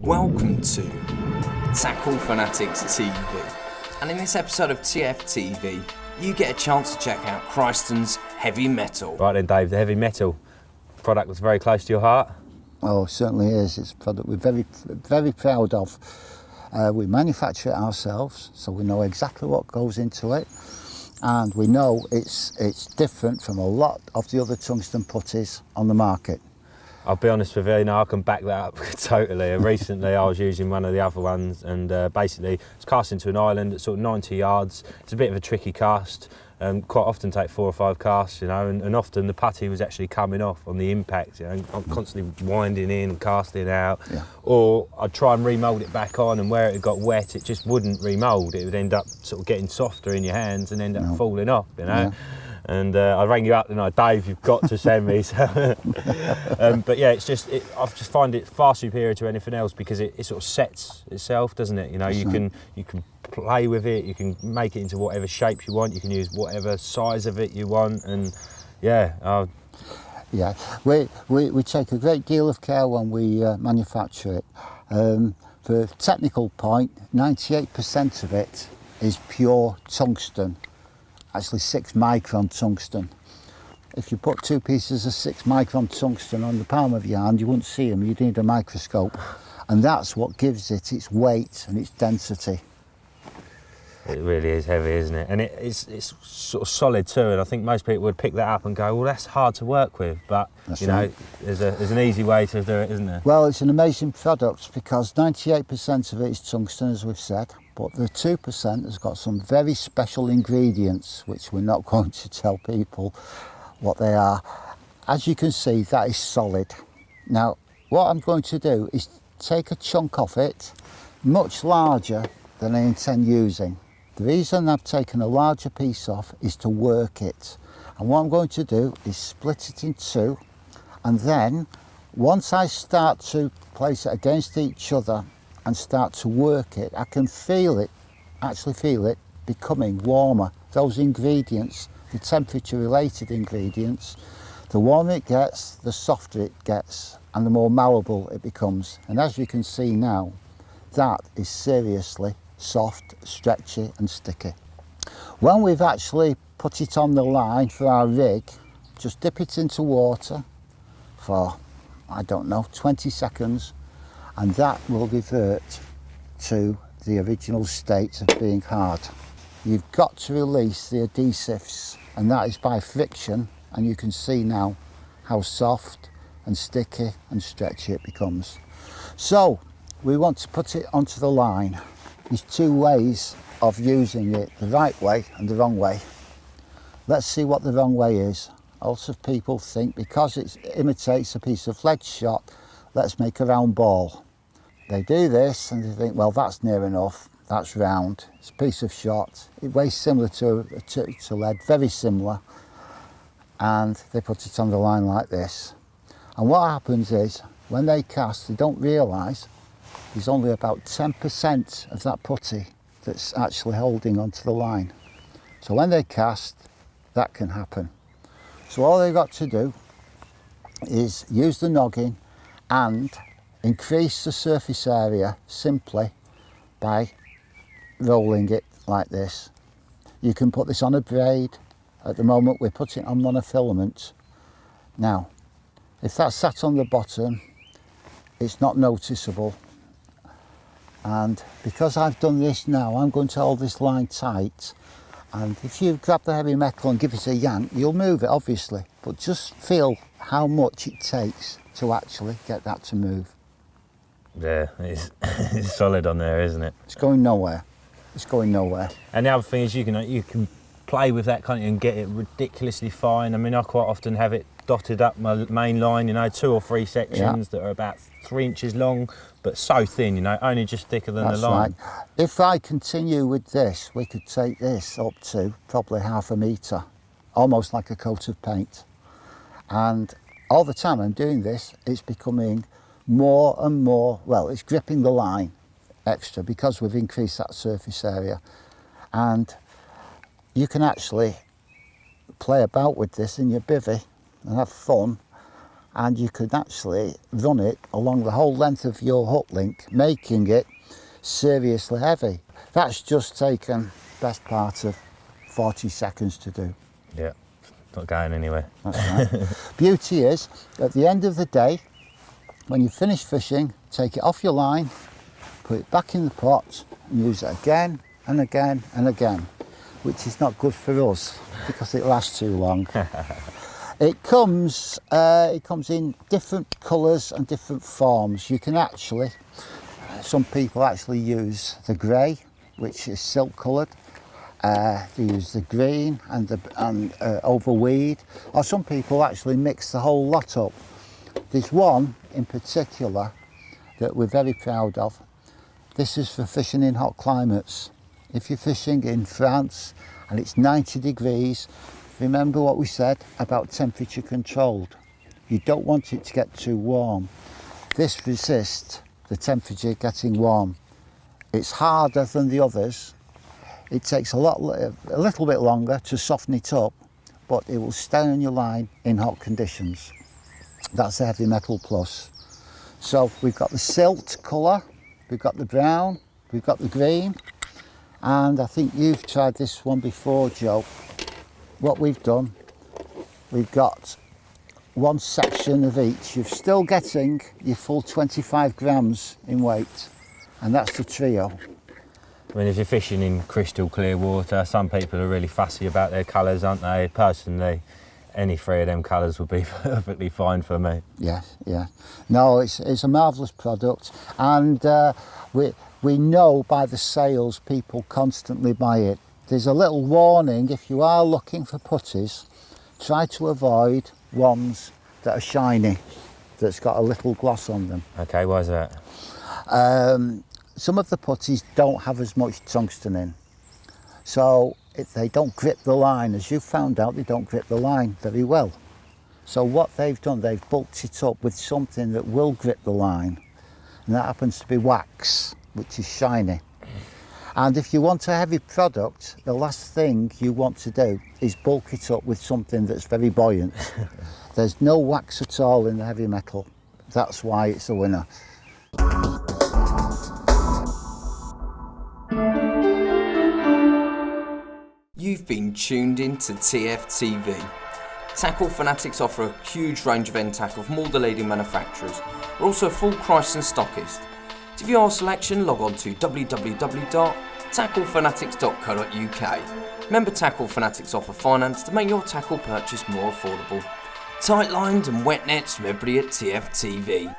Welcome to Tackle Fanatics TV, and in this episode of TFTV, you get a chance to check out Kryston's Heavy Metal. Right then, Dave, the Heavy Metal product was very close to your heart. Oh, it certainly is. It's a product we're very proud of. We manufacture it ourselves, so we know exactly what goes into it, and we know it's different from a lot of the other tungsten putties on the market. I'll be honest with you, I can back that up totally. Recently I was using one of the other ones, and basically it's cast into an island at sort of 90 yards. It's a bit of a tricky cast. Quite often take 4 or 5 casts, and often the putty was actually coming off on the impact, I'm constantly winding in and casting out. Yeah. Or I'd try and remould it back on, and where it got wet, it just wouldn't remould. It would end up sort of getting softer in your hands and end up falling off, Yeah. And I rang you up tonight, Dave, you've got to send me. So, but yeah, I just find it far superior to anything else because it sort of sets itself, doesn't it? You can play with it, you can make it into whatever shape you want, you can use whatever size of it you want, and yeah. Yeah, we take a great deal of care when we manufacture it. For a technical point, 98% of it is pure tungsten. Actually 6 micron tungsten. If you put 2 pieces of 6 micron tungsten on the palm of your hand, you wouldn't see them, you'd need a microscope. And that's what gives it its weight and its density. It really is heavy, isn't it? And it's sort of solid too, and I think most people would pick that up and go, well, that's hard to work with, but there's an easy way to do it, isn't there? Well, it's an amazing product because 98% of it is tungsten, as we've said, but the 2% has got some very special ingredients, which we're not going to tell people what they are. As you can see, that is solid. Now, what I'm going to do is take a chunk of it, much larger than I intend using. The reason I've taken a larger piece off is to work it. And what I'm going to do is split it in 2, and then once I start to place it against each other and start to work it, I can actually feel it becoming warmer. Those ingredients, the temperature related ingredients, the warmer it gets, the softer it gets, and the more malleable it becomes. And as you can see now, that is seriously soft, stretchy and sticky. When we've actually put it on the line for our rig, just dip it into water for, 20 seconds, and that will revert to the original state of being hard. You've got to release the adhesives, and that is by friction, and you can see now how soft and sticky and stretchy it becomes. So we want to put it onto the line. There's 2 ways of using it, the right way and the wrong way. Let's see what the wrong way is. Lots of people think because it imitates a piece of lead shot, let's make a round ball. They do this and they think, well, that's near enough, that's round, it's a piece of shot. It weighs similar to lead, very similar, and they put it on the line like this. And what happens is, when they cast, they don't realise there's only about 10% of that putty that's actually holding onto the line. So when they cast, that can happen. So all they've got to do is use the noggin and increase the surface area simply by rolling it like this. You can put this on a braid. At the moment we're putting it on monofilament. Now, if that's sat on the bottom, it's not noticeable. And because I've done this now, I'm going to hold this line tight, and if you grab the heavy metal and give it a yank, you'll move it obviously, but just feel how much it takes to actually get that to move. Yeah, it's solid on there, isn't it? It's going nowhere. It's going nowhere. And the other thing is you can play with that, can't you, and get it ridiculously fine. I mean, I quite often have it dotted up my main line, 2 or 3 sections that are about 3 inches long, but so thin, only just thicker than the line. Right. If I continue with this, we could take this up to probably 1/2 metre, almost like a coat of paint. And all the time I'm doing this, it's becoming more and more, well, it's gripping the line extra because we've increased that surface area. And you can actually play about with this in your bivvy and have fun and you could actually run it along the whole length of your hook link, making it seriously heavy. That's just taken best part of 40 seconds to do. Yeah, not going anywhere. That's right. Beauty is, at the end of the day, when you finish fishing, take it off your line, put it back in the pot, and use it again and again and again, which is not good for us because it lasts too long. It comes in different colours and different forms. You can actually, some people actually use the grey, which is silk coloured. They use the green and overweed, or some people actually mix the whole lot up. There's one in particular that we're very proud of. This is for fishing in hot climates. If you're fishing in France and it's 90 degrees, remember what we said about temperature controlled. You don't want it to get too warm. This resists the temperature getting warm. It's harder than the others. It takes a little bit longer to soften it up, but it will stay on your line in hot conditions. That's the Heavy Metal Plus. So we've got the silt colour, we've got the brown, we've got the green, and I think you've tried this one before, Joe. What we've done, we've got one section of each. You're still getting your full 25 grams in weight, and that's the trio. I mean, if you're fishing in crystal clear water, some people are really fussy about their colours, aren't they? Personally, any three of them colours would be perfectly fine for me. Yes, yeah. No, it's a marvellous product, and we know by the sales people constantly buy it. There's a little warning: if you are looking for putties, try to avoid ones that are shiny, that's got a little gloss on them. Okay, why is that? Some of the putties don't have as much tungsten in, so if they don't grip the line, as you found out, they don't grip the line very well. So what they've done, they've bulked it up with something that will grip the line, and that happens to be wax, which is shiny. And if you want a heavy product, the last thing you want to do is bulk it up with something that's very buoyant. There's no wax at all in the Heavy Metal. That's why it's a winner. You've been tuned in to TFTV. Tackle Fanatics offer a huge range of end tackle from all the leading manufacturers. We're also a full Kryston stockist. To view our selection, log on to www.tacklefanatics.co.uk. Remember, Tackle Fanatics offer finance to make your tackle purchase more affordable. Tight lines and wet nets from everybody at TFTV.